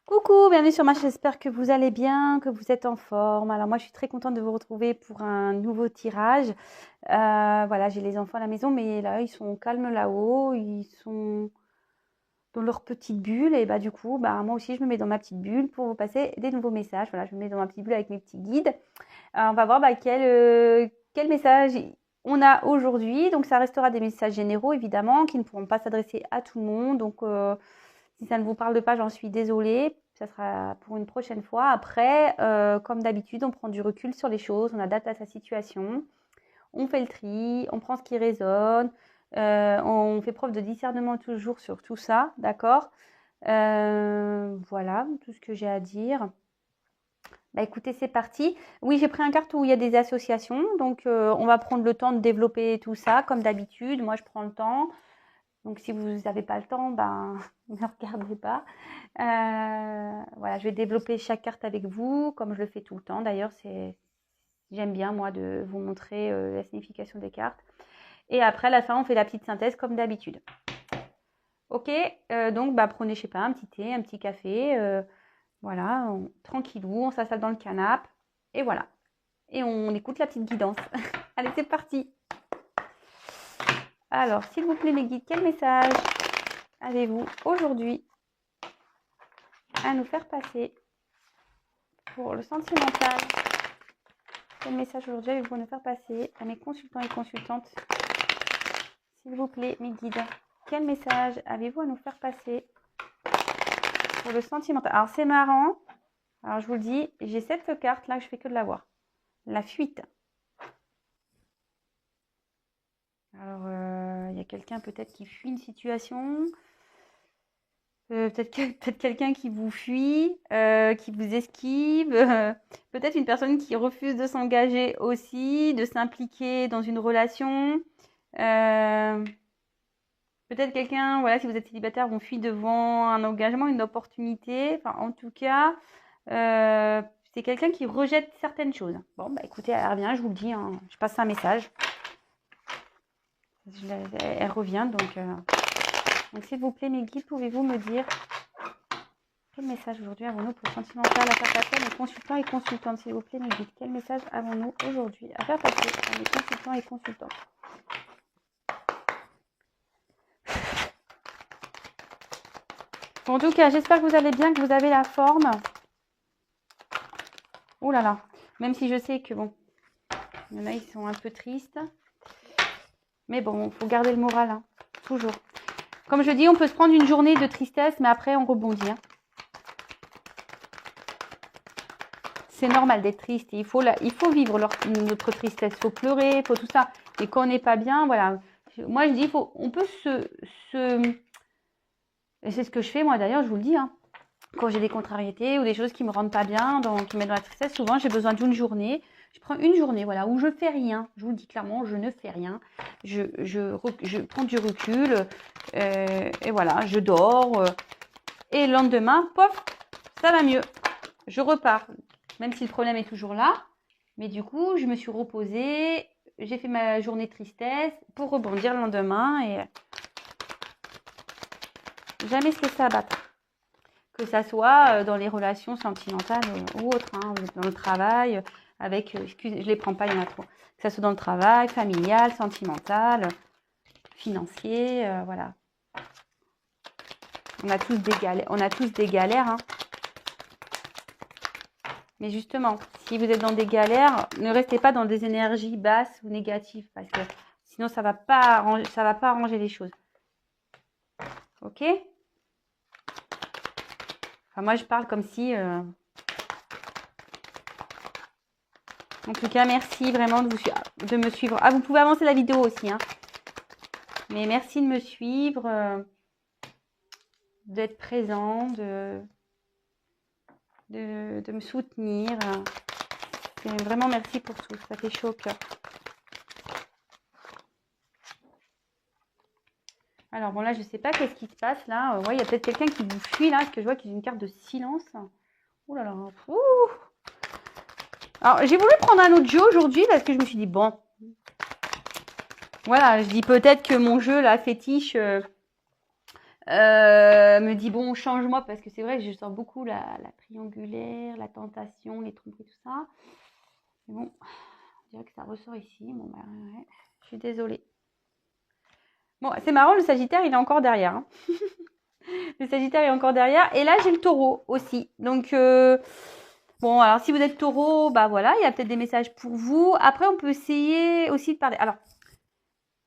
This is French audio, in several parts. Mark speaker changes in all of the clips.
Speaker 1: Coucou, bienvenue sur ma chaîne, j'espère que vous allez bien, que vous êtes en forme. Alors moi je suis très contente de vous retrouver pour un nouveau tirage. Voilà, j'ai les enfants à la maison, mais là ils sont calmes là-haut, ils sont dans leur petite bulle et du coup moi aussi je me mets dans ma petite bulle pour vous passer des nouveaux messages. Voilà, je me mets dans ma petite bulle avec mes petits guides. On va voir quel message on a aujourd'hui. Donc ça restera des messages généraux évidemment qui ne pourront pas s'adresser à tout le monde. Donc si ça ne vous parle pas, j'en suis désolée. Ça sera pour une prochaine fois. Après, comme d'habitude, on prend du recul sur les choses, on adapte à sa situation, on fait le tri, on prend ce qui résonne, on fait preuve de discernement toujours sur tout ça, d'accord. Voilà, tout ce que j'ai à dire. Écoutez, c'est parti. Oui, j'ai pris un carte où il y a des associations, donc on va prendre le temps de développer tout ça, comme d'habitude. Moi, je prends le temps. Donc, si vous n'avez pas le temps, ne regardez pas. Voilà, je vais développer chaque carte avec vous, comme je le fais tout le temps. D'ailleurs, j'aime bien, moi, de vous montrer la signification des cartes. Et après, à la fin, on fait la petite synthèse, comme d'habitude. Ok, donc, prenez, je sais pas, un petit thé, un petit café. Voilà, tranquillou, on s'installe dans le canapé. Et voilà. Et on écoute la petite guidance. Allez, c'est parti. Alors, s'il vous plaît, les guides, quel message avez-vous aujourd'hui à nous faire passer pour le sentimental? Quel message aujourd'hui avez-vous à nous faire passer à mes consultants et consultantes? S'il vous plaît, mes guides, quel message avez-vous à nous faire passer pour le sentimental? Alors, c'est marrant. Alors, je vous le dis, j'ai cette carte là que je fais que de la voir. La fuite. Alors, il y a quelqu'un peut-être qui fuit une situation. Peut-être quelqu'un qui vous fuit, qui vous esquive, peut-être une personne qui refuse de s'engager aussi, de s'impliquer dans une relation. Peut-être quelqu'un, voilà, si vous êtes célibataire, vous fuit devant un engagement, une opportunité. Enfin, en tout cas, c'est quelqu'un qui rejette certaines choses. Bon, écoutez, elle revient, je vous le dis, hein, je passe un message. Elle revient, donc s'il vous plaît, mes guides, pouvez-vous me dire quel message aujourd'hui avons-nous pour sentimental à faire passer à mes consultants et consultantes? S'il vous plaît, mes guides, quel message avons-nous aujourd'hui à faire passer à mes consultants et consultantes? Bon, en tout cas, j'espère que vous allez bien, que vous avez la forme. Oh là là, même si je sais que bon, il y en a, ils sont un peu tristes. Mais bon, il faut garder le moral, hein, toujours. Comme je dis, on peut se prendre une journée de tristesse, mais après, on rebondit. Hein. C'est normal d'être triste. Il faut vivre notre tristesse. Il faut pleurer, il faut tout ça. Et quand on n'est pas bien, voilà. Moi, je dis, on peut et c'est ce que je fais, moi, d'ailleurs, je vous le dis. Hein. Quand j'ai des contrariétés ou des choses qui me rendent pas bien, qui me mettent dans la tristesse, souvent, j'ai besoin d'une journée. Je prends une journée, voilà, où je fais rien. Je vous le dis clairement, je ne fais rien. Je prends du recul. Et voilà, je dors. Et le lendemain, pof, ça va mieux. Je repars. Même si le problème est toujours là. Mais du coup, je me suis reposée. J'ai fait ma journée de tristesse pour rebondir le lendemain. Et jamais se laisser abattre. Que ça soit dans les relations sentimentales ou autres. Hein, dans le travail, avec... excusez, je les prends pas, il y en a trop. Que ça soit dans le travail, familial, sentimental, financier, voilà. On a tous des galères. Hein. Mais justement, si vous êtes dans des galères, ne restez pas dans des énergies basses ou négatives parce que sinon ça va pas arranger les choses. Ok? Enfin, moi je parle comme si. En tout cas, merci vraiment de me suivre. Ah, vous pouvez avancer la vidéo aussi, hein. Mais merci de me suivre, d'être présent, de me soutenir. Vraiment merci pour tout. Ça fait chaud au cœur. Alors bon là je sais pas qu'est-ce qui se passe là. Ouais, il y a peut-être quelqu'un qui vous fuit là, parce que je vois qu'il y a une carte de silence. Ouh là là. Ouh. Alors j'ai voulu prendre un autre jeu aujourd'hui parce que je me suis dit bon. Voilà, je dis peut-être que mon jeu là fétiche me dit bon, change-moi parce que c'est vrai que je sens beaucoup la triangulaire, la tentation, les tromperies, tout ça. Mais bon, on dirait que ça ressort ici. Bon, bah ouais, je suis désolée. Bon, c'est marrant, le Sagittaire, il est encore derrière. Hein. Le Sagittaire est encore derrière. Et là, j'ai le Taureau aussi. Donc, bon, alors si vous êtes Taureau, bah voilà, il y a peut-être des messages pour vous. Après, on peut essayer aussi de parler. Alors,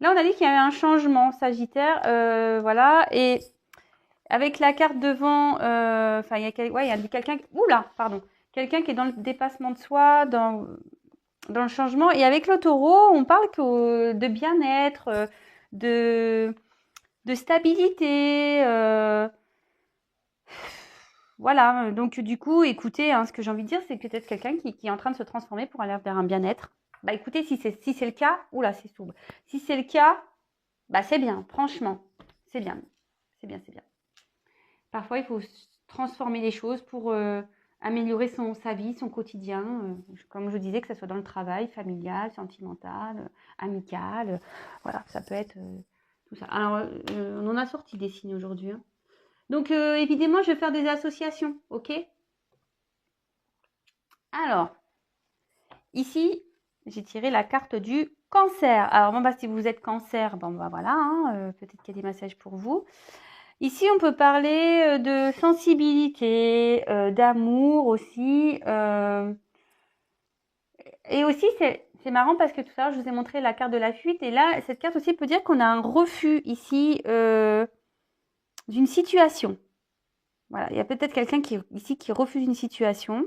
Speaker 1: là, on a dit qu'il y avait un changement Sagittaire. Voilà. Et avec la carte devant, enfin, il y a quelqu'un. Oula, pardon. Quelqu'un qui est dans le dépassement de soi, dans le changement. Et avec le Taureau, on parle de bien-être, de stabilité. Voilà, donc du coup, écoutez, hein, ce que j'ai envie de dire, c'est peut-être quelqu'un qui est en train de se transformer pour aller vers un bien-être. Bah écoutez, si c'est le cas, oula, c'est souple. Si c'est le cas, bah c'est bien, franchement, c'est bien, c'est bien, c'est bien. Parfois, il faut transformer les choses pour améliorer sa vie, son quotidien. Comme je disais, que ce soit dans le travail, familial, sentimental, amical. Voilà, ça peut être tout ça. Alors, on en a sorti des signes aujourd'hui. Hein. Donc, évidemment, je vais faire des associations, ok? Alors, ici, j'ai tiré la carte du cancer. Alors, bon, bah, si vous êtes cancer, bon, bah, voilà, hein, peut-être qu'il y a des messages pour vous. Ici, on peut parler de sensibilité, d'amour aussi. Et aussi, c'est marrant parce que tout à l'heure, je vous ai montré la carte de la fuite. Et là, cette carte aussi peut dire qu'on a un refus ici d'une situation. Voilà, il y a peut-être quelqu'un ici qui refuse une situation.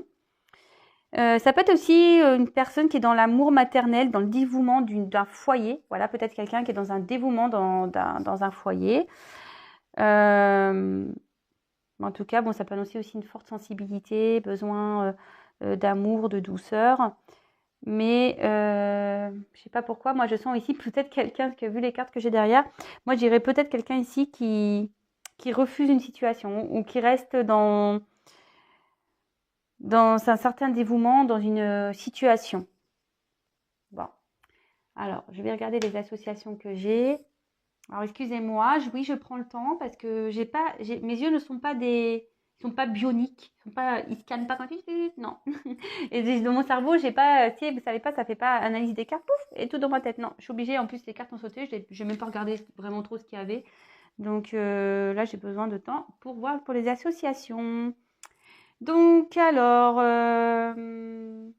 Speaker 1: Ça peut être aussi une personne qui est dans l'amour maternel, dans le dévouement d'un foyer. Voilà, peut-être quelqu'un qui est dans un dévouement dans un foyer. En tout cas, bon, ça peut annoncer aussi une forte sensibilité, besoin d'amour, de douceur. Mais je sais pas pourquoi, moi je sens ici peut-être quelqu'un, parce que vu les cartes que j'ai derrière, moi je dirais peut-être quelqu'un ici qui refuse une situation ou qui reste dans un certain dévouement dans une situation. Bon, alors je vais regarder les associations que j'ai. Alors excusez-moi, oui je prends le temps parce que mes yeux ne sont pas ils sont pas bioniques, ils scannent pas quand non. Et dans mon cerveau, j'ai pas, si vous savez pas, ça fait pas analyse des cartes, pouf, et tout dans ma tête. Non, je suis obligée. En plus, les cartes ont sauté, je n'ai même pas regardé vraiment trop ce qu'il y avait. Donc là, j'ai besoin de temps pour voir pour les associations. Donc alors, je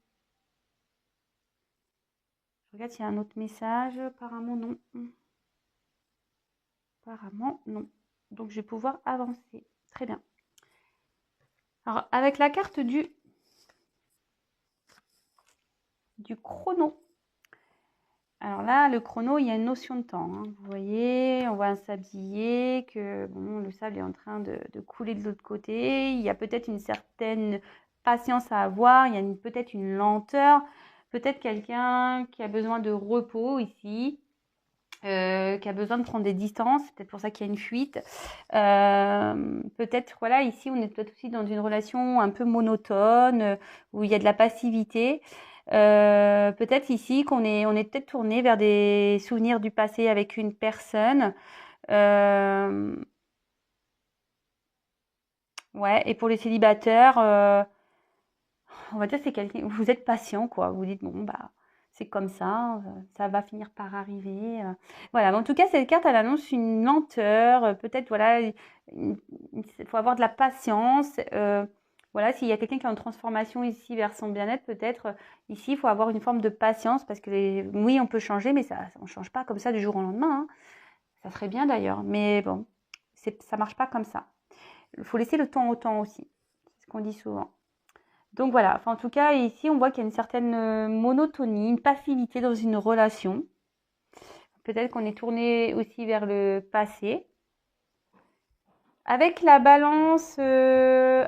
Speaker 1: regarde s'il y a un autre message. Apparemment non. Apparemment non. Donc je vais pouvoir avancer. Très bien. Alors avec la carte du chrono. Alors là, le chrono, il y a une notion de temps. Hein. Vous voyez, on voit un sablier, que bon, le sable est en train de couler de l'autre côté. Il y a peut-être une certaine patience à avoir, il y a peut-être une lenteur, peut-être quelqu'un qui a besoin de repos ici, qui a besoin de prendre des distances, c'est peut-être pour ça qu'il y a une fuite. Peut-être, voilà, ici, on est peut-être aussi dans une relation un peu monotone, où il y a de la passivité. Peut-être ici qu'on on est peut-être tourné vers des souvenirs du passé avec une personne. Ouais, et pour les célibataires, on va dire c'est quelqu'un, vous êtes patient, quoi. Vous dites, bon, bah, c'est comme ça va finir par arriver. Voilà, en tout cas, cette carte, elle annonce une lenteur, peut-être, voilà, il faut avoir de la patience. Voilà, s'il y a quelqu'un qui est en transformation ici vers son bien-être, peut-être ici, il faut avoir une forme de patience parce que oui, on peut changer, mais on ne change pas comme ça du jour au lendemain. Hein. Ça serait bien d'ailleurs, mais bon, ça marche pas comme ça. Il faut laisser le temps au temps aussi. C'est ce qu'on dit souvent. Donc voilà, enfin, en tout cas, ici, on voit qu'il y a une certaine monotonie, une passivité dans une relation. Peut-être qu'on est tourné aussi vers le passé. Avec la balance,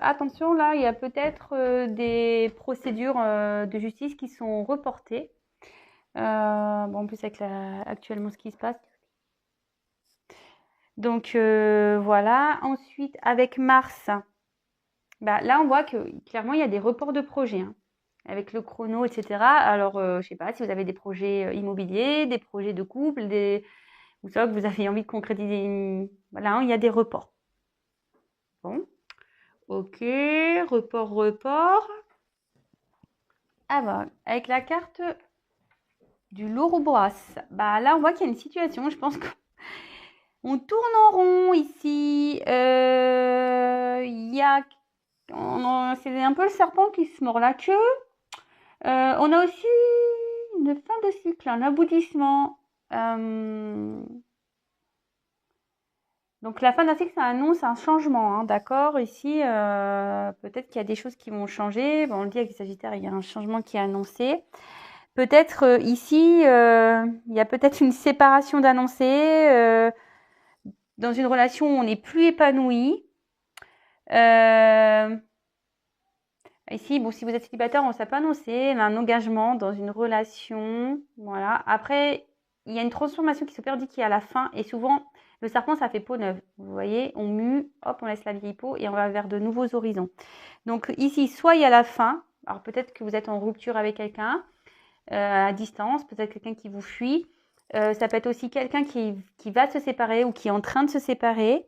Speaker 1: attention, là, il y a peut-être des procédures de justice qui sont reportées. Bon, en plus, avec actuellement ce qui se passe. Donc voilà. Ensuite, avec Mars, bah, là, on voit que clairement, il y a des reports de projets. Hein, avec le chrono, etc. Alors, je ne sais pas si vous avez des projets immobiliers, des projets de couple, vous savez que vous avez envie de concrétiser. Voilà, hein, il y a des reports. Bon, ok, report. Ah bah, avec la carte du Louroboros, bah là on voit qu'il y a une situation, je pense qu'on tourne en rond ici. Il y a, c'est un peu le serpent qui se mord la queue. On a aussi une fin de cycle, un aboutissement. Donc la fin d'un cycle, ça annonce un changement, hein, d'accord? Ici, peut-être qu'il y a des choses qui vont changer. Bon, on le dit avec les Sagittaires, il y a un changement qui est annoncé. Peut-être ici, il y a peut-être une séparation d'annoncer. Dans une relation où on n'est plus épanoui. Ici, bon, si vous êtes célibataire, on ne sait pas annoncer un engagement dans une relation. Voilà. Après, il y a une transformation qui s'opère, dit qu'il y a à la fin. Et souvent, le serpent, ça fait peau neuve. Vous voyez, on mue, hop, on laisse la vieille peau et on va vers de nouveaux horizons. Donc ici, soit il y a la fin. Alors peut-être que vous êtes en rupture avec quelqu'un à distance, peut-être quelqu'un qui vous fuit. Ça peut être aussi quelqu'un qui va se séparer ou qui est en train de se séparer.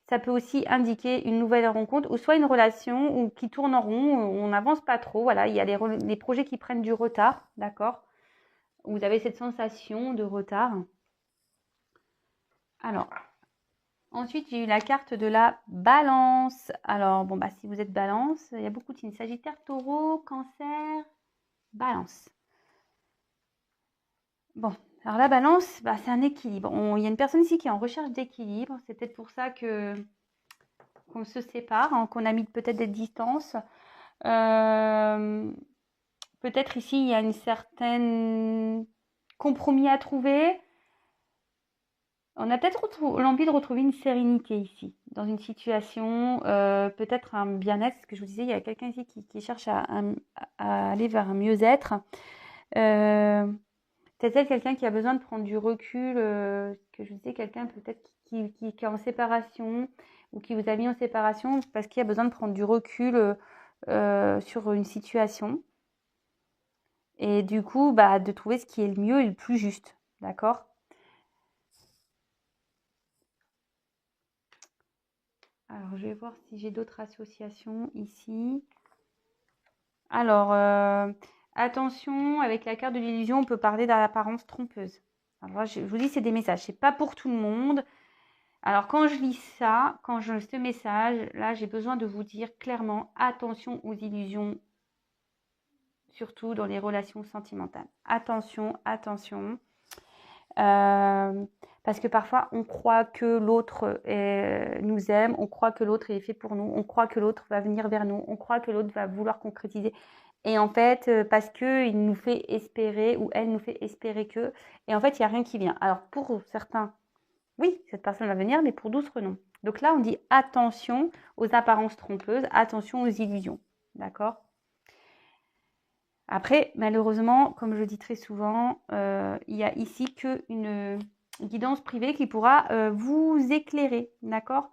Speaker 1: Ça peut aussi indiquer une nouvelle rencontre ou soit une relation ou qui tourne en rond, on n'avance pas trop. Voilà, il y a les projets qui prennent du retard, d'accord? Vous avez cette sensation de retard. Alors, ensuite, j'ai eu la carte de la balance. Alors, bon, bah, si vous êtes balance, il y a beaucoup de signes. Sagittaire, taureau, cancer, balance. Bon, alors la balance, bah, c'est un équilibre. Il y a une personne ici qui est en recherche d'équilibre. C'est peut-être pour ça qu'on se sépare, hein, qu'on a mis peut-être des distances. Peut-être ici, il y a une certaine compromis à trouver. On a peut-être l'envie de retrouver une sérénité ici, dans une situation, peut-être un bien-être. Ce que je vous disais, il y a quelqu'un ici qui cherche à aller vers un mieux-être. C'est quelqu'un qui a besoin de prendre du recul, que je vous disais, quelqu'un peut-être qui est en séparation ou qui vous a mis en séparation parce qu'il a besoin de prendre du recul sur une situation. Et du coup, bah, de trouver ce qui est le mieux et le plus juste. D'accord? Alors, je vais voir si j'ai d'autres associations ici. Alors, attention, avec la carte de l'illusion, on peut parler d'apparence trompeuse. Alors, je vous dis, c'est des messages. C'est pas pour tout le monde. Alors, quand je lis ça, ce message, là, j'ai besoin de vous dire clairement, attention aux illusions, surtout dans les relations sentimentales. Attention, attention. Parce que parfois, on croit que l'autre nous aime, on croit que l'autre est fait pour nous, on croit que l'autre va venir vers nous, on croit que l'autre va vouloir concrétiser. Et en fait, parce qu'il nous fait espérer ou elle nous fait espérer que, et en fait, il n'y a rien qui vient. Alors, pour certains, oui, cette personne va venir, mais pour d'autres, non. Donc là, on dit attention aux apparences trompeuses, attention aux illusions. D'accord? Après, malheureusement, comme je dis très souvent, il y a ici qu'une guidance privée qui pourra vous éclairer. D'accord?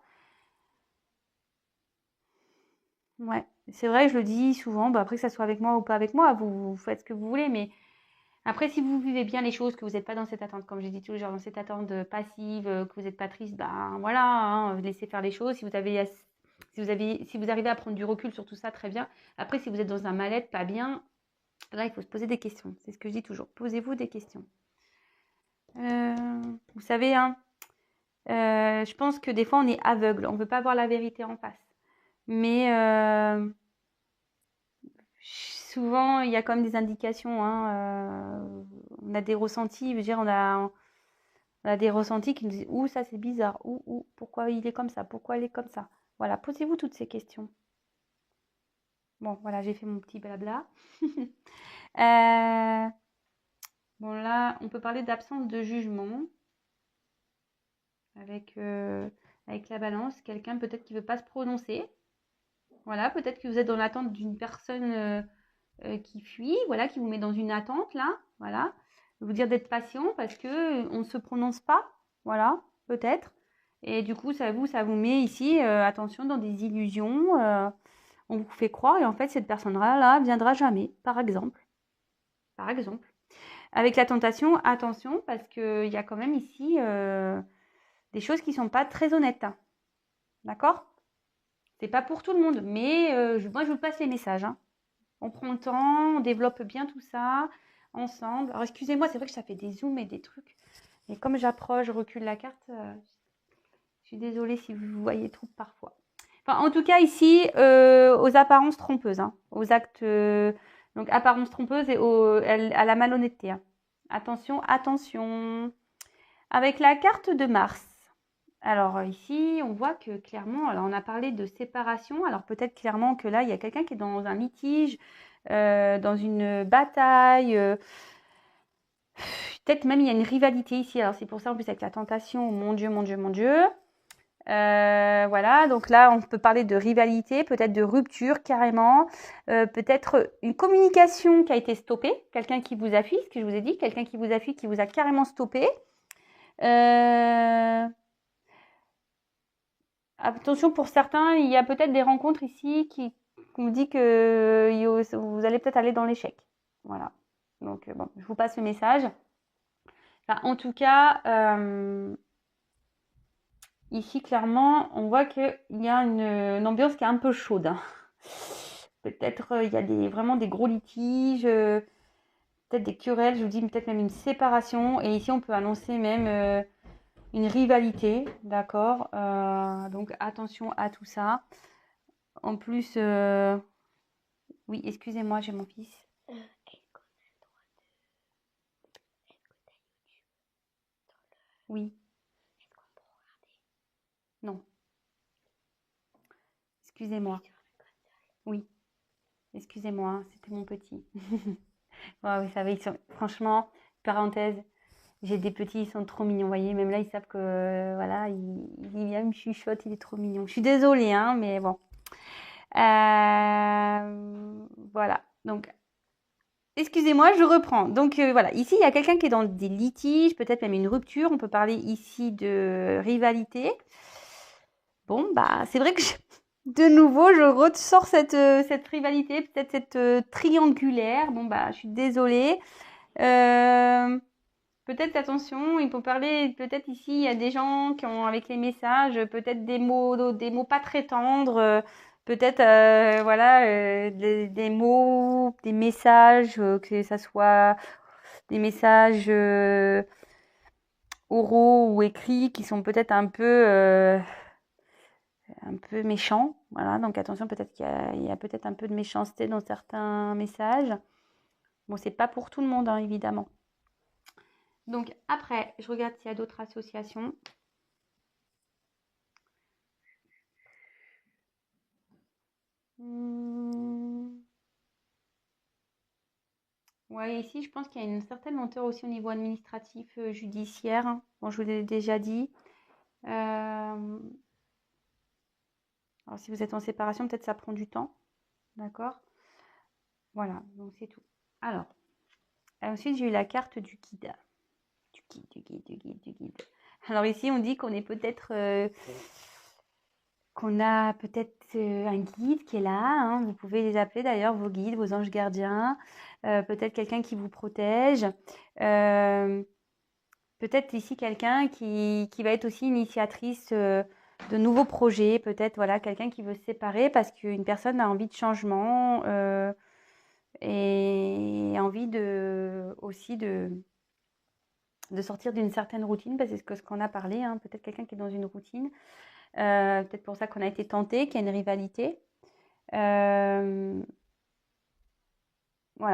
Speaker 1: Ouais, c'est vrai, je le dis souvent. Bah, après, que ça soit avec moi ou pas avec moi, vous faites ce que vous voulez. Mais après, si vous vivez bien les choses, que vous n'êtes pas dans cette attente, comme j'ai dit toujours, dans cette attente passive, que vous n'êtes pas triste, ben voilà, hein, laissez faire les choses. Si vous arrivez à prendre du recul sur tout ça, très bien. Après, si vous êtes dans un mal-être, pas bien, là, il faut se poser des questions. C'est ce que je dis toujours. Posez-vous des questions. Vous savez, hein, je pense que des fois, on est aveugle. On ne veut pas voir la vérité en face. Mais souvent, il y a quand même des indications. Hein, on a des ressentis. Je veux dire, on a des ressentis qui nous disent ouh, ça c'est bizarre, ouh, pourquoi il est comme ça, pourquoi il est comme ça. Voilà, posez-vous toutes ces questions. Bon, voilà, j'ai fait mon petit blabla. Bon, là, on peut parler d'absence de jugement avec la balance. Quelqu'un peut-être qui ne veut pas se prononcer. Voilà, peut-être que vous êtes dans l'attente d'une personne qui fuit, voilà, qui vous met dans une attente, là. Voilà. Vous dire d'être patient parce qu'on ne se prononce pas. Voilà, peut-être. Et du coup, ça vous met ici, attention, dans des illusions. On vous fait croire et en fait, cette personne-là viendra jamais, par exemple. Par exemple. Avec la tentation, attention, parce qu'il y a quand même ici des choses qui ne sont pas très honnêtes. D'accord? C'est pas pour tout le monde, mais moi, je vous passe les messages, hein. On prend le temps, on développe bien tout ça ensemble. Alors, excusez-moi, c'est vrai que ça fait des zooms et des trucs. Mais comme j'approche, je recule la carte, je suis désolée si vous voyez trop parfois. Enfin, en tout cas, ici, aux apparences trompeuses, hein, aux actes, donc apparences trompeuses et à la malhonnêteté, hein. Attention, attention. Avec la carte de Mars. Alors ici, on voit que clairement, alors on a parlé de séparation. Alors peut-être clairement que là, il y a quelqu'un qui est dans un litige, dans une bataille. Peut-être même il y a une rivalité ici. Alors c'est pour ça en plus avec la tentation. Oh, mon Dieu, mon Dieu, mon Dieu. Voilà, donc là, on peut parler de rivalité, peut-être de rupture carrément, peut-être une communication qui a été stoppée, quelqu'un qui vous a fui, ce que je vous ai dit, quelqu'un qui vous a fui, qui vous a carrément stoppé. Attention pour certains, il y a peut-être des rencontres ici qui vous dit que vous allez peut-être aller dans l'échec. Voilà. Donc bon, je vous passe le message. Enfin, en tout cas, ici clairement, on voit qu'il y a une ambiance qui est un peu chaude, hein. Peut-être il y a vraiment des gros litiges, peut-être des querelles, je vous dis peut-être même une séparation. Et ici, on peut annoncer même une rivalité, d'accord. Donc attention à tout ça. En plus, oui, excusez-moi, j'ai mon fils. Oui, non, excusez-moi. Oui, excusez-moi, hein, c'était mon petit. Ouais, vous savez, franchement, parenthèse, j'ai des petits, ils sont trop mignons, vous voyez, même là, ils savent que, voilà, il vient, il me chuchote, il est trop mignon. Je suis désolée, hein, mais bon. Voilà, donc, excusez-moi, je reprends. Donc, voilà, ici, il y a quelqu'un qui est dans des litiges, peut-être même une rupture, on peut parler ici de rivalité. Bon, bah, c'est vrai que de nouveau, je ressors cette rivalité, peut-être cette triangulaire. Bon, bah, je suis désolée. Peut-être, attention, il faut parler, peut-être ici, il y a des gens qui ont, avec les messages, peut-être des mots pas très tendres, peut-être, voilà, des mots, des messages, que ça soit des messages oraux ou écrits qui sont peut-être un peu méchants. Voilà, donc attention, peut-être qu'il y a peut-être un peu de méchanceté dans certains messages. Bon, c'est pas pour tout le monde, hein, évidemment. Donc après, je regarde s'il y a d'autres associations. Ouais, ici, je pense qu'il y a une certaine lenteur aussi au niveau administratif, judiciaire. Bon, je vous l'ai déjà dit. Alors, si vous êtes en séparation, peut-être ça prend du temps. D'accord? Voilà, donc c'est tout. Alors, ensuite, j'ai eu la carte du guide. Du guide. Alors ici, on dit qu'on est peut-être... qu'on a peut-être un guide qui est là, hein. Vous pouvez les appeler d'ailleurs, vos guides, vos anges gardiens, peut-être quelqu'un qui vous protège, peut-être ici quelqu'un qui va être aussi initiatrice de nouveaux projets, peut-être voilà, quelqu'un qui veut se séparer parce qu'une personne a envie de changement et envie aussi de sortir d'une certaine routine, parce que c'est ce qu'on a parlé, hein, peut-être quelqu'un qui est dans une routine. Peut-être pour ça qu'on a été tenté, qu'il y a une rivalité. Voilà,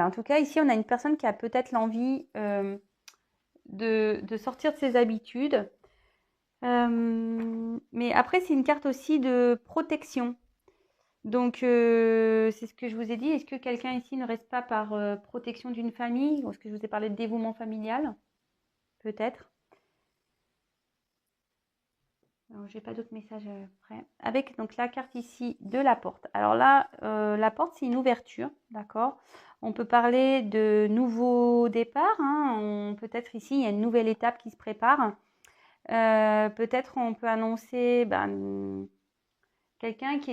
Speaker 1: en tout cas, ici, on a une personne qui a peut-être l'envie de sortir de ses habitudes. Mais après, c'est une carte aussi de protection. Donc, c'est ce que je vous ai dit. Est-ce que quelqu'un ici ne reste pas par protection d'une famille? Ou est-ce que je vous ai parlé de dévouement familial? Peut-être. Alors, j'ai pas d'autres messages après. Avec donc la carte ici de la porte. Alors là, la porte, c'est une ouverture, d'accord? On peut parler de nouveaux départs, hein. Peut-être ici, il y a une nouvelle étape qui se prépare. Peut-être on peut annoncer quelqu'un que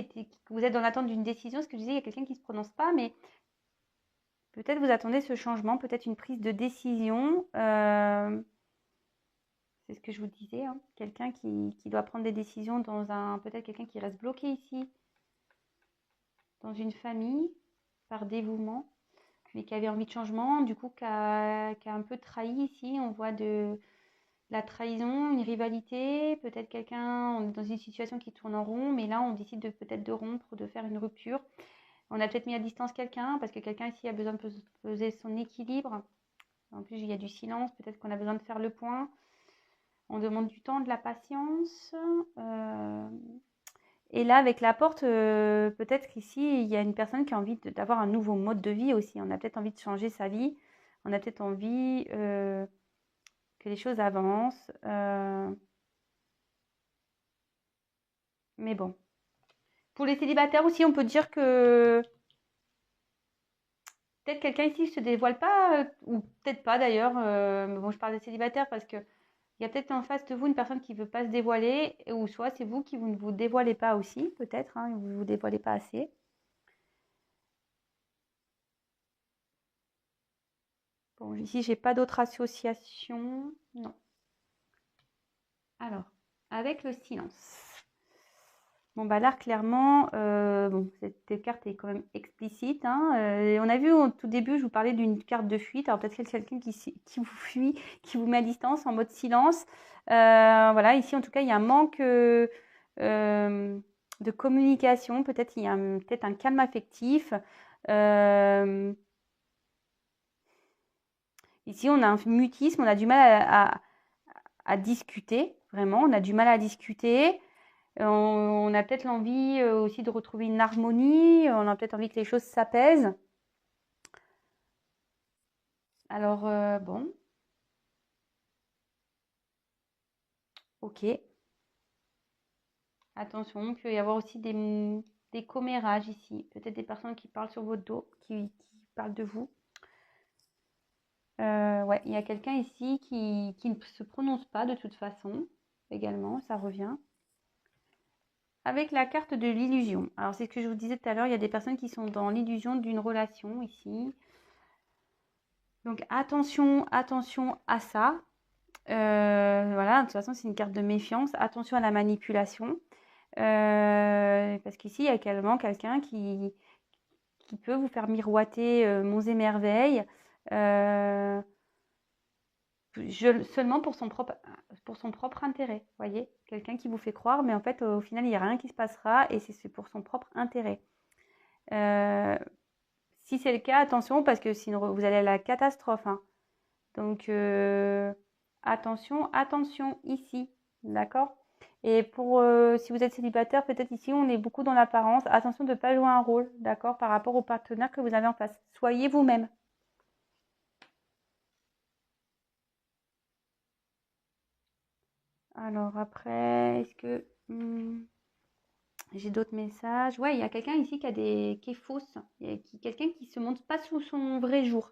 Speaker 1: vous êtes dans l'attente d'une décision. Ce que je disais, il y a quelqu'un qui ne se prononce pas, mais peut-être vous attendez ce changement, peut-être une prise de décision. C'est ce que je vous disais, hein. Quelqu'un qui doit prendre des décisions peut-être quelqu'un qui reste bloqué ici dans une famille par dévouement, mais qui avait envie de changement, du coup qui a un peu trahi ici. On voit de la trahison, une rivalité, peut-être quelqu'un, on est dans une situation qui tourne en rond, mais là on décide de peut-être de rompre, de faire une rupture. On a peut-être mis à distance quelqu'un, parce que quelqu'un ici a besoin de peser son équilibre. En plus, il y a du silence, peut-être qu'on a besoin de faire le point. On demande du temps, de la patience. Et là, avec la porte, peut-être qu'ici, il y a une personne qui a envie d'avoir un nouveau mode de vie aussi. On a peut-être envie de changer sa vie. On a peut-être envie que les choses avancent. Mais bon. Pour les célibataires aussi, on peut dire que peut-être quelqu'un ici ne se dévoile pas, ou peut-être pas d'ailleurs. Mais bon, je parle des célibataires parce que il y a peut-être en face de vous une personne qui ne veut pas se dévoiler, ou soit c'est vous qui vous ne vous dévoilez pas aussi, peut-être, hein, vous ne vous dévoilez pas assez. Bon, ici, j'ai pas d'autres associations. Non. Alors, avec le silence. Bon, bah là, clairement, bon, cette carte est quand même explicite, hein. On a vu au tout début, je vous parlais d'une carte de fuite. Alors, peut-être qu'il y a quelqu'un qui vous fuit, qui vous met à distance en mode silence. Voilà, ici, en tout cas, il y a un manque de communication. Peut-être il y a peut-être un calme affectif. Ici, on a un mutisme, on a du mal à discuter, vraiment, on a du mal à discuter. On a peut-être l'envie aussi de retrouver une harmonie, on a peut-être envie que les choses s'apaisent. Alors, bon, ok. Attention, il peut y avoir aussi des commérages ici. Peut-être des personnes qui parlent sur votre dos, qui parlent de vous. Ouais, il y a quelqu'un ici qui ne se prononce pas de toute façon, également, ça revient. Avec la carte de l'illusion. Alors, c'est ce que je vous disais tout à l'heure, il y a des personnes qui sont dans l'illusion d'une relation ici. Donc, attention, attention à ça. Voilà, de toute façon, c'est une carte de méfiance. Attention à la manipulation. Parce qu'ici, il y a également quelqu'un qui peut vous faire miroiter monts et merveilles. Seulement pour son propre intérêt, voyez, quelqu'un qui vous fait croire, mais en fait, au final, il n'y a rien qui se passera et c'est pour son propre intérêt. Si c'est le cas, attention, parce que sinon, vous allez à la catastrophe, hein. Donc, attention, attention ici, d'accord? Et pour si vous êtes célibataire, peut-être ici, on est beaucoup dans l'apparence. Attention de ne pas jouer un rôle, d'accord, par rapport au partenaire que vous avez en face. Soyez vous-même. Alors après, est-ce que j'ai d'autres messages? Ouais, il y a quelqu'un ici qui est fausse. Il y a quelqu'un qui se montre pas sous son vrai jour.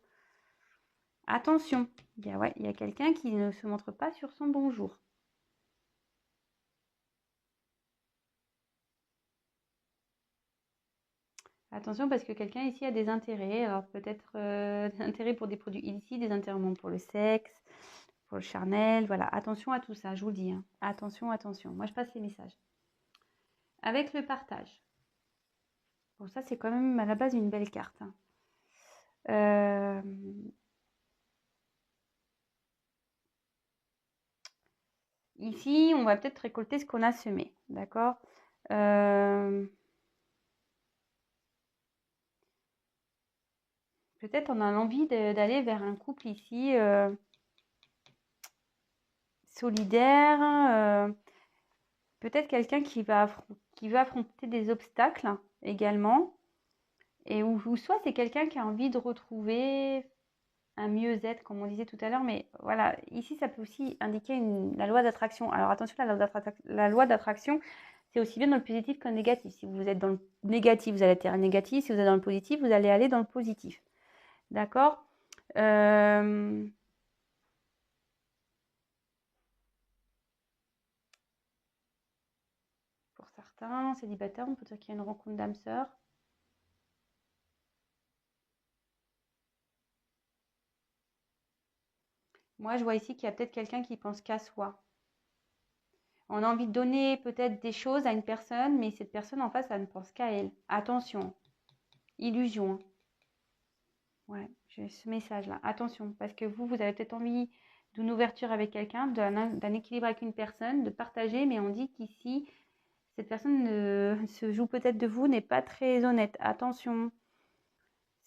Speaker 1: Attention, il y a quelqu'un qui ne se montre pas sur son bon jour. Attention parce que quelqu'un ici a des intérêts. Alors peut-être des intérêts pour des produits illicits, des intérêts pour le sexe, pour le charnel. Voilà, attention à tout ça, je vous le dis, hein. Attention, attention. Moi, je passe les messages. Avec le partage. Bon, ça, c'est quand même à la base une belle carte, hein. Ici, on va peut-être récolter ce qu'on a semé, d'accord? Peut-être on a l'envie d'aller vers un couple ici solidaire, peut-être quelqu'un qui va affronter des obstacles également, et ou soit c'est quelqu'un qui a envie de retrouver un mieux-être, comme on disait tout à l'heure, mais voilà, ici ça peut aussi indiquer la loi d'attraction. Alors attention, la loi d'attraction, c'est aussi bien dans le positif que le négatif. Si vous êtes dans le négatif, vous allez attirer le négatif. Si vous êtes dans le positif, vous allez aller dans le positif. D'accord? Pour certains célibataires, on peut dire qu'il y a une rencontre d'âme sœur. Moi, je vois ici qu'il y a peut-être quelqu'un qui pense qu'à soi. On a envie de donner peut-être des choses à une personne, mais cette personne en face, elle ne pense qu'à elle. Attention. illusion. Hein. Ouais, j'ai ce message-là. Attention, parce que vous avez peut-être envie d'une ouverture avec quelqu'un, d'un équilibre avec une personne, de partager, mais on dit qu'ici, cette personne se joue peut-être de vous, n'est pas très honnête. Attention,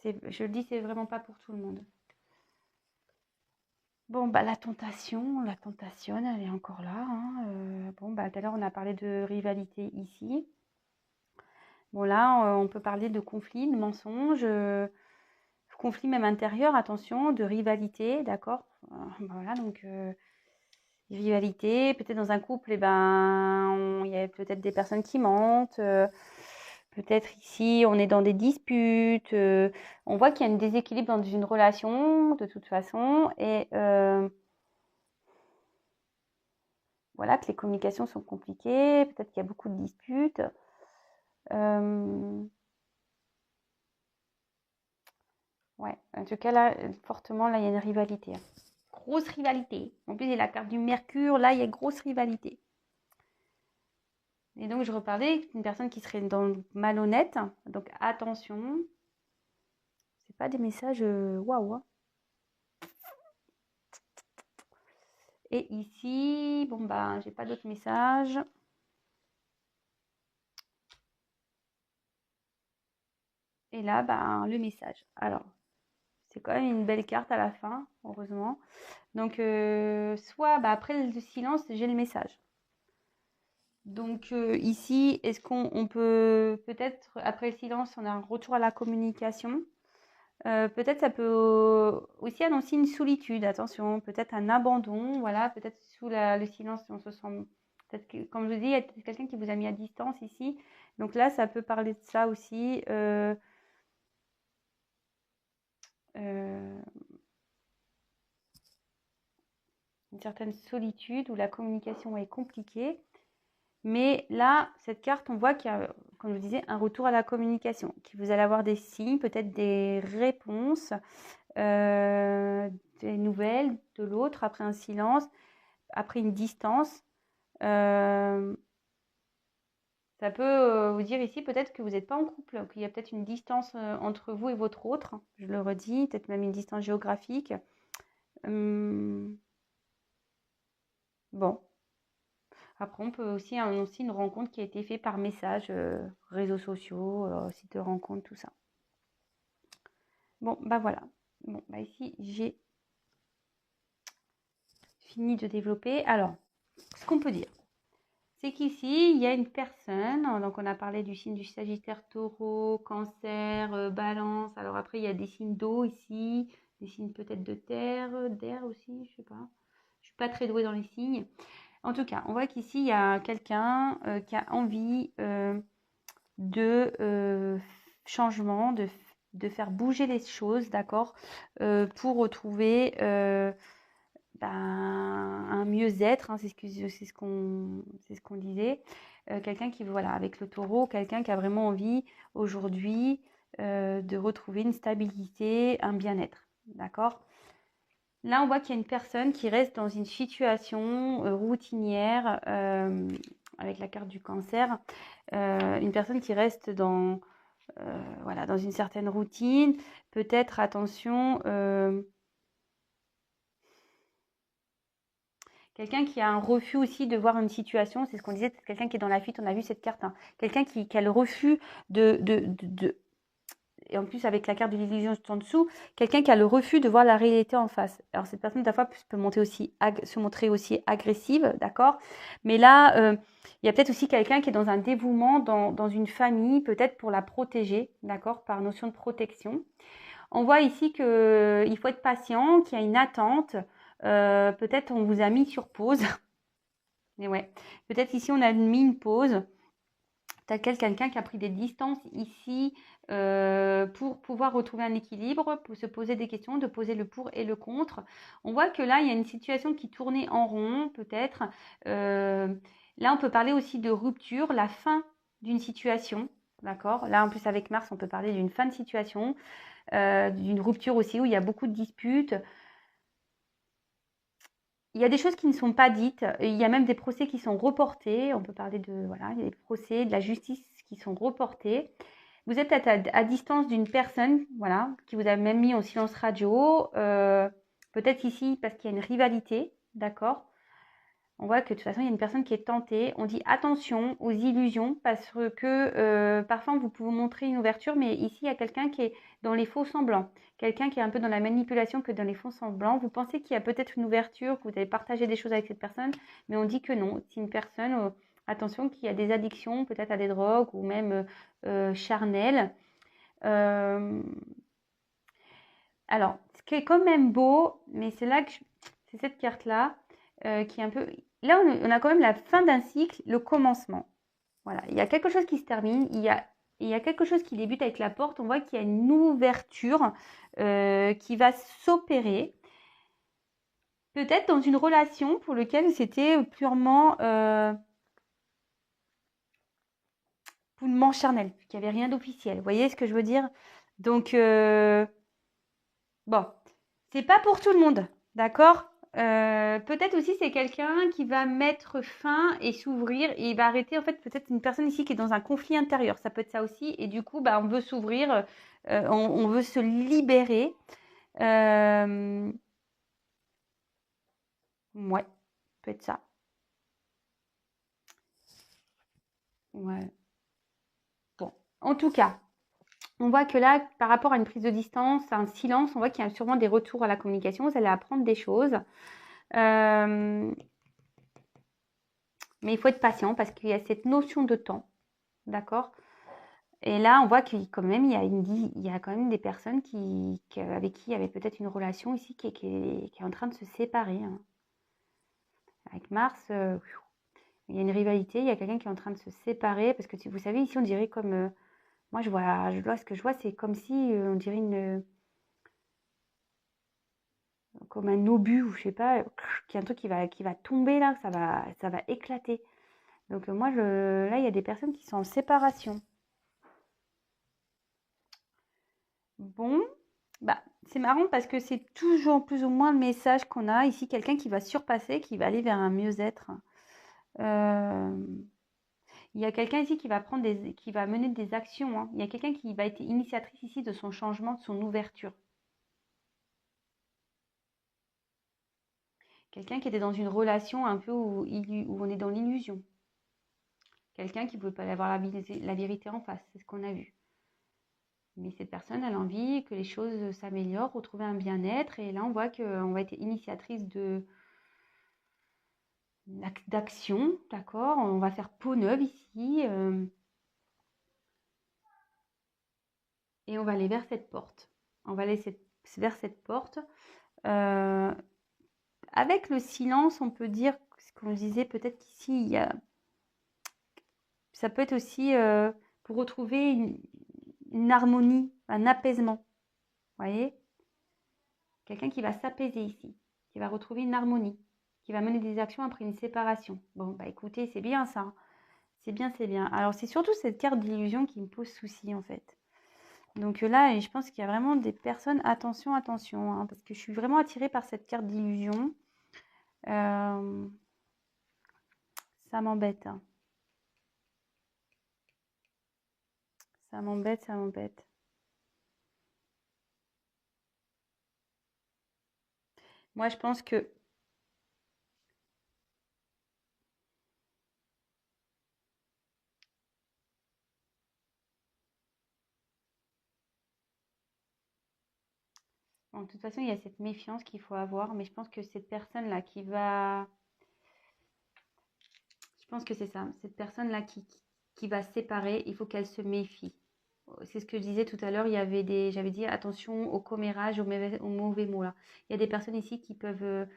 Speaker 1: je le dis, c'est vraiment pas pour tout le monde. Bon, bah la tentation, elle est encore là. Hein. Bon, bah tout à l'heure, on a parlé de rivalité ici. Bon, là, on peut parler de conflit, de mensonge, conflit même intérieur, attention, de rivalité, d'accord? Voilà, donc rivalité, peut-être dans un couple, eh ben, il y a peut-être des personnes qui mentent. Peut-être ici, on est dans des disputes. On voit qu'il y a un déséquilibre dans une relation, de toute façon. Et voilà, que les communications sont compliquées. Peut-être qu'il y a beaucoup de disputes. Ouais, en tout cas, là, fortement, là, il y a une rivalité. Hein. Grosse rivalité. En plus, il y a la carte du Mercure. Là, il y a grosse rivalité. Et donc, je reparlais d'une personne qui serait dans le malhonnête. Donc, attention. C'est pas des messages waouh. Hein. Et ici, bon, bah, j'ai pas d'autres messages. Et là, bah, le message. Alors, c'est quand même une belle carte à la fin, heureusement. Donc, soit bah, après le silence, j'ai le message. Donc, ici, est-ce qu'on peut, peut-être, après le silence, on a un retour à la communication. Peut-être ça peut aussi annoncer une solitude, attention, peut-être un abandon, voilà, peut-être sous le silence, on se sent, peut-être que, comme je vous dis, il y a peut-être quelqu'un qui vous a mis à distance ici. Donc là, ça peut parler de ça aussi. Une certaine solitude où la communication est compliquée. Mais là, cette carte, on voit qu'il y a, comme je vous disais, un retour à la communication, que vous allez avoir des signes, peut-être des réponses, des nouvelles de l'autre après un silence, après une distance. Ça peut vous dire ici peut-être que vous n'êtes pas en couple, qu'il y a peut-être une distance entre vous et votre autre, je le redis, peut-être même une distance géographique. Bon. Après, on peut aussi annoncer une rencontre qui a été faite par message, réseaux sociaux, sites de rencontre, tout ça. Bon, bah voilà. Bon, bah ici, j'ai fini de développer. Alors, ce qu'on peut dire, c'est qu'ici, il y a une personne, donc on a parlé du signe du Sagittaire, Taureau, Cancer, Balance. Alors après, il y a des signes d'eau ici, des signes peut-être de terre, d'air aussi, je sais pas. Je suis pas très douée dans les signes. En tout cas, on voit qu'ici, il y a quelqu'un qui a envie de changement, de faire bouger les choses, d'accord, pour retrouver ben, un mieux-être, hein, c'est ce qu'on disait. Quelqu'un qui, voilà, avec le taureau, quelqu'un qui a vraiment envie aujourd'hui de retrouver une stabilité, un bien-être, d'accord. Là, on voit qu'il y a une personne qui reste dans une situation routinière avec la carte du cancer. Une personne qui reste dans, voilà, dans une certaine routine. Peut-être, attention, quelqu'un qui a un refus aussi de voir une situation. C'est ce qu'on disait, quelqu'un qui est dans la fuite. On a vu cette carte. Hein. Quelqu'un qui a le refus de et en plus avec la carte de l'illusion juste en dessous, quelqu'un qui a le refus de voir la réalité en face. Alors cette personne, parfois, peut se montrer aussi agressive, d'accord. Mais là, il y a peut-être aussi quelqu'un qui est dans un dévouement, dans une famille, peut-être pour la protéger, d'accord, par notion de protection. On voit ici qu'il faut être patient, qu'il y a une attente. Peut-être on vous a mis sur pause. Mais ouais, peut-être ici on a mis une pause. Tel quel quelqu'un qui a pris des distances ici pour pouvoir retrouver un équilibre, pour se poser des questions, de poser le pour et le contre. On voit que là, il y a une situation qui tournait en rond, peut-être. Là, on peut parler aussi de rupture, la fin d'une situation. D'accord. Là, en plus, avec Mars, on peut parler d'une fin de situation, d'une rupture aussi où il y a beaucoup de disputes. Il y a des choses qui ne sont pas dites. Il y a même des procès qui sont reportés. On peut parler de, voilà, il y a des procès, de la justice qui sont reportés. vous êtes peut-être à distance d'une personne, voilà, qui vous a même mis en silence radio. Peut-être ici parce qu'il y a une rivalité, d'accord? On voit que de toute façon, il y a une personne qui est tentée. On dit attention aux illusions parce que parfois, vous pouvez montrer une ouverture, mais ici, il y a quelqu'un qui est dans les faux semblants. Quelqu'un qui est un peu dans la manipulation que dans les faux semblants. Vous pensez qu'il y a peut-être une ouverture, que vous avez partagé des choses avec cette personne, mais on dit que non. C'est une personne, attention, qui a des addictions, peut-être à des drogues ou même charnelles. Euh, alors, ce qui est quand même beau, mais c'est là que c'est cette carte-là qui est un peu. Là, on a quand même la fin d'un cycle, le commencement. Voilà, il y a quelque chose qui se termine, il y a quelque chose qui débute avec la porte. On voit qu'il y a une ouverture qui va s'opérer. Peut-être dans une relation pour laquelle c'était purement charnel, qu'il n'y avait rien d'officiel. Vous voyez ce que je veux dire? Donc, bon, c'est pas pour tout le monde, d'accord? Peut-être aussi c'est quelqu'un qui va mettre fin et s'ouvrir et il va arrêter. En fait, peut-être une personne ici qui est dans un conflit intérieur. Ça peut être ça aussi. Et du coup, bah, on veut s'ouvrir, on veut se libérer. Ouais, peut être ça. Ouais. Bon, en tout cas, on voit que là, par rapport à une prise de distance, à un silence, on voit qu'il y a sûrement des retours à la communication. Vous allez apprendre des choses. Euh, mais il faut être patient parce qu'il y a cette notion de temps. D'accord? Et là, on voit qu'il quand même, il y a quand même des personnes avec qui il y avait peut-être une relation ici qui est en train de se séparer, hein. Avec Mars, il y a une rivalité, il y a quelqu'un qui est en train de se séparer parce que vous savez, ici, on dirait comme. Moi, ce que je vois, c'est comme si on dirait comme un obus ou je sais pas, qu'il y a un truc qui va tomber là, ça va éclater. Donc, là, il y a des personnes qui sont en séparation. Bon, bah, c'est marrant parce que c'est toujours plus ou moins le message qu'on a ici, quelqu'un qui va surpasser, qui va aller vers un mieux-être. Euh, il y a quelqu'un ici qui va mener des actions, hein. Il y a quelqu'un qui va être initiatrice ici de son changement, de son ouverture. Quelqu'un qui était dans une relation un peu où on est dans l'illusion. Quelqu'un qui ne pouvait pas avoir la vérité en face, c'est ce qu'on a vu. Mais cette personne, elle a envie que les choses s'améliorent, retrouver un bien-être. Et là, on voit qu'on va être initiatrice d'action, d'accord? On va faire peau neuve ici. Et on va aller vers cette porte. On va aller vers cette porte. Euh, avec le silence, on peut dire, ce qu'on disait, peut-être qu'ici, ça peut être aussi pour retrouver une harmonie, un apaisement. Vous voyez? Quelqu'un qui va s'apaiser ici, qui va retrouver une harmonie, qui va mener des actions après une séparation. Bon, bah écoutez, c'est bien ça. C'est bien, c'est bien. Alors, c'est surtout cette carte d'illusion qui me pose souci, en fait. Donc là, je pense qu'il y a vraiment des personnes, attention, attention, hein, parce que je suis vraiment attirée par cette carte d'illusion. Ça m'embête, hein. Ça m'embête, ça m'embête. Moi, je pense que bon, de toute façon, il y a cette méfiance qu'il faut avoir, mais je pense que cette personne-là qui va... Je pense que c'est ça. Cette personne-là qui va se séparer, il faut qu'elle se méfie. C'est ce que je disais tout à l'heure, j'avais dit attention au commérage, aux mauvais mots là. Il y a des personnes ici qui peuvent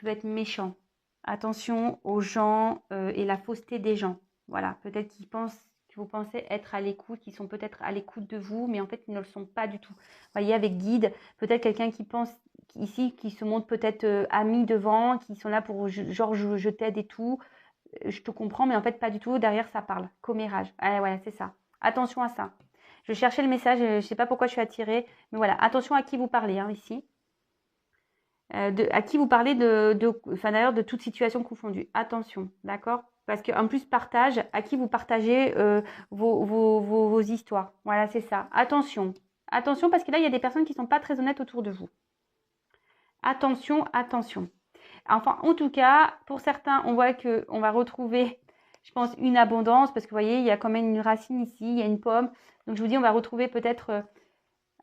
Speaker 1: être méchants. Attention aux gens et la fausseté des gens. Voilà, peut-être que vous pensez être à l'écoute, qu'ils sont peut-être à l'écoute de vous, mais en fait, ils ne le sont pas du tout. Vous voyez, avec guide, peut-être quelqu'un qui pense ici, qui se montre peut-être ami devant, qui sont là pour genre je t'aide et tout. Je te comprends, mais en fait, pas du tout. Derrière, ça parle. Commérage. Ah, voilà, c'est ça. Attention à ça. Je cherchais le message, je ne sais pas pourquoi je suis attirée, mais voilà, attention à qui vous parlez, hein, ici. À qui vous parlez enfin, d'ailleurs, de toute situation confondue. Attention, d'accord? Parce qu'en plus, partage, à qui vous partagez vos histoires. Voilà, c'est ça. Attention. Attention, parce que là, il y a des personnes qui ne sont pas très honnêtes autour de vous. Attention, attention. Enfin, en tout cas, pour certains, on voit qu'on va retrouver, je pense, une abondance, parce que vous voyez, il y a quand même une racine ici, il y a une pomme. Donc, je vous dis, on va retrouver peut-être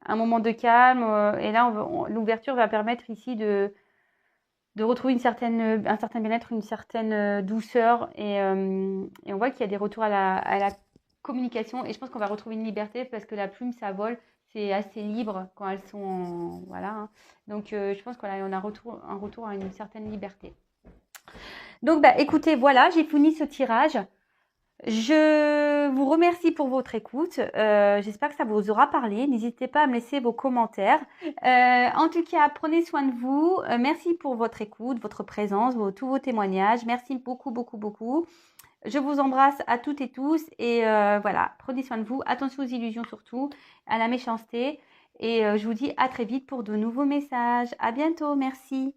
Speaker 1: un moment de calme. Et là, l'ouverture va permettre ici de retrouver un certain bien-être, une certaine douceur. Et on voit qu'il y a des retours à la communication. Et je pense qu'on va retrouver une liberté parce que la plume, ça vole. C'est assez libre quand elles sont voilà. Hein. Donc, je pense qu'on a un retour à une certaine liberté. Donc, bah, écoutez, voilà, j'ai fini ce tirage. Je vous remercie pour votre écoute. J'espère que ça vous aura parlé. N'hésitez pas à me laisser vos commentaires. En tout cas, prenez soin de vous. Merci pour votre écoute, votre présence, tous vos témoignages. Merci beaucoup, beaucoup, beaucoup. Je vous embrasse à toutes et tous. Et voilà, prenez soin de vous. Attention aux illusions surtout, à la méchanceté. Et je vous dis à très vite pour de nouveaux messages. À bientôt. Merci.